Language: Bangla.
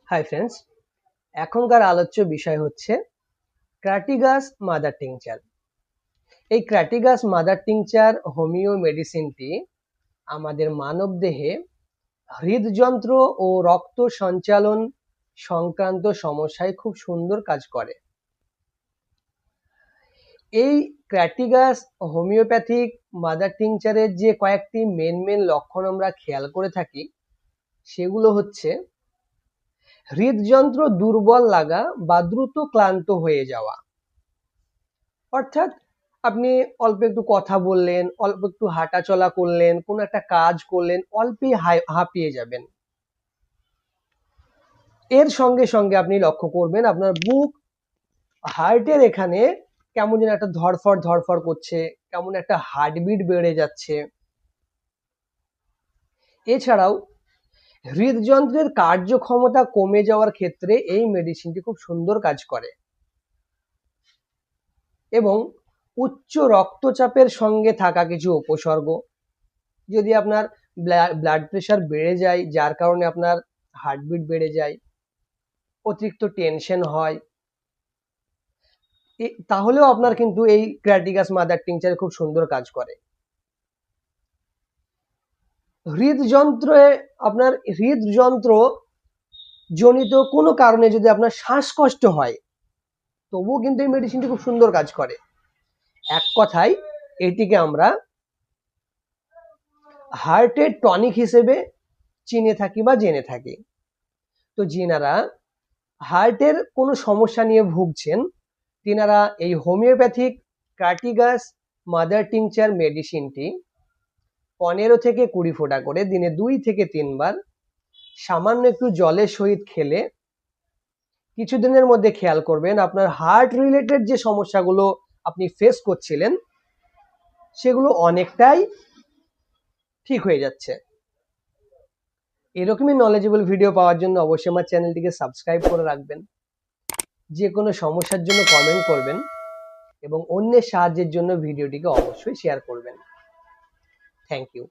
হাই ফ্রেন্ডস, এখনকার আলোচ্য বিষয় হচ্ছে ক্র্যাটিগাস মাদার টিংচার। এই ক্র্যাটিগাস মাদার টিংচার হোমিও মেডিসিনটি আমাদের মানবদেহে হৃদযন্ত্র ও রক্ত সঞ্চালন সংক্রান্ত সমস্যায় খুব সুন্দর কাজ করে। এই ক্র্যাটিগাস হোমিওপ্যাথিক মাদার টিংচারের যে কয়েকটি মেন লক্ষণ আমরা খেয়াল করে থাকি সেগুলো হচ্ছে হৃদযন্ত্র দুর্বল লাগা বা দ্রুত ক্লান্ত হয়ে যাওয়া। অর্থাৎ আপনি অল্প একটু কথা বললেন, অল্প একটু হাঁটাচলা করলেন, কোনো একটা কাজ করলেন, অল্পেই হাঁপিয়ে যাবেন। এর সঙ্গে সঙ্গে আপনি লক্ষ্য করবেন আপনার বুক, হার্টের এখানে কেমন যেন একটা ধড়ফড় করছে, কেমন একটা হার্টবিট বেড়ে যাচ্ছে। এছাড়াও হৃদযন্ত্রের কার্যক্ষমতা কমে যাওয়ার ক্ষেত্রে এই মেডিসিনটি খুব সুন্দর কাজ করে এবং উচ্চ রক্তচাপের সঙ্গে থাকা কিছু উপসর্গ, যদি আপনার ব্লাড প্রেশার বেড়ে যায় যার কারণে আপনার হার্টবিট বেড়ে যায়, অতিরিক্ত টেনশন হয়, তাহলেও আপনার কিন্তু এই ক্র্যাটিগাস মাদার টিংচার খুব সুন্দর কাজ করে। হৃদযন্ত্র জনিত কোনো কারণে যদি আপনার শ্বাসকষ্ট হয় তবুও কিন্তু এই মেডিসিনটি খুব সুন্দর কাজ করে। এক কথায় এটিকে আমরা হার্টের টনিক হিসেবে চিনে থাকি বা জেনে থাকি। তো যিনারা হার্টের কোনো সমস্যা নিয়ে ভুগছেন তিনারা এই হোমিওপ্যাথিক ক্র্যাটিগাস মাদার টিংচার মেডিসিনটি 15 থেকে 20 ফোঁটা করে দিনে 2 থেকে 3 বার সামান্য একটু জলের সহিত খেলে কিছুদিনের মধ্যে খেয়াল করবেন আপনার হার্ট রিলেটেড যে সমস্যাগুলো আপনি ফেস করছিলেন সেগুলো অনেকটাই ঠিক হয়ে যাচ্ছে। এরকমই নলেজেবল ভিডিও পাওয়ার জন্য অবশ্যই আমার চ্যানেলটিকে সাবস্ক্রাইব করে রাখবেন। যে কোনো সমস্যার জন্য কমেন্ট করবেন এবং অন্যের সাহায্যের জন্য ভিডিওটিকে অবশ্যই শেয়ার করবেন। Thank you.